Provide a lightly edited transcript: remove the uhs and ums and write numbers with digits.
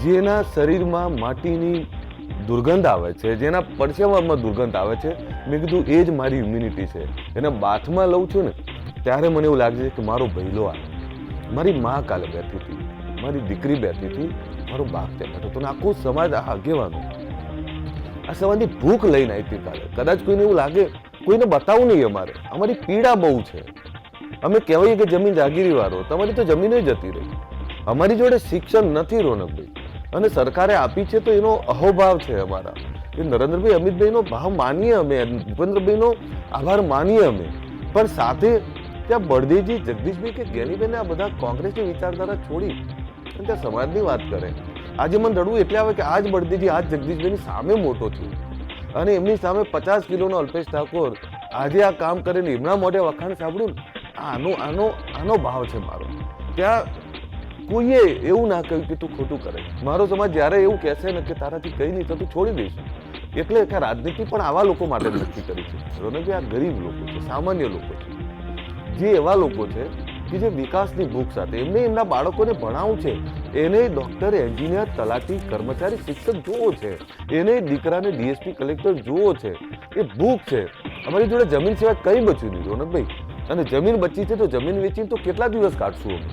જેના શરીરમાં માટીની દુર્ગંધ આવે છે, જેના પરસેવામાં દુર્ગંધ આવે છે, મેં કીધું એ જ મારી ઇમ્યુનિટી છે. એને બાથમાં લઉં છું ને ત્યારે મને એવું લાગે છે કે મારો ભૈલો આવે, મારી મા કાલે બેઠી હતી, મારી દીકરી બેઠી હતી, મારો બાપ ત્યાં બેઠો હતો, અને આખું સમાજ આ આગેવાનો આ સમાજની ભૂખ લઈને આવી હતી કાલે. કદાચ કોઈને એવું લાગે, કોઈને બતાવવું નહીં, અમારી પીડા બહુ છે. અમે કહેવાય કે જમીન જાગીરી વાળો, તમારી તો જમીન જતી રહી. અમારી જોડે શિક્ષણ નથી રોનકભાઈ, અને સરકારે આપી છે તો એનો અહોભાવ છે અમારા. એ નરેન્દ્રભાઈ અમિતભાઈનો ભાવ માનીએ અમે, ભૂપેન્દ્રભાઈનો આભાર માનીએ અમે, પણ સાથે ત્યાં બળદેવજી, જગદીશભાઈ કે જ્ઞાનીભાઈને આ બધા કોંગ્રેસની વિચારધારા છોડી અને ત્યાં સમાજની વાત કરે. આજે મને રડવું એટલે આવે કે આજ બળદેવજી, આજ જગદીશભાઈની સામે મોટો થયો, અને એમની સામે 50 કિલોનો અલ્પેશ ઠાકોર આજે આ કામ કરીને એમના મોઢે વખાણ સાંભળ્યું ને, આનો ભાવ છે મારો. ત્યાં કોઈએ એવું ના કહ્યું કે તું ખોટું કરે. મારો સમાજ જ્યારે એવું કહેશે ને કે તારાથી કંઈ નહીં થતું, છોડી દઈશ. એટલે કે રાજનીતિ પણ આવા લોકો માટે નક્કી કરી છે રોનકભાઈ. આ ગરીબ લોકો છે, સામાન્ય લોકો છે, જે એવા લોકો છે કે જે વિકાસની ભૂખ સાથે, એમને એમના બાળકોને ભણાવવું છે, એને ડોક્ટર, એન્જિનિયર, તલાટી, કર્મચારી, શિક્ષક જોવો છે, એને દીકરાને ડીએસપી, કલેક્ટર જોવો છે. એ ભૂખ છે. અમારી જોડે જમીન સિવાય કંઈ બચ્યું નહીં રોનકભાઈ, અને જમીન બચી છે તો જમીન વેચીને તો કેટલા દિવસ કાઢશું અમે.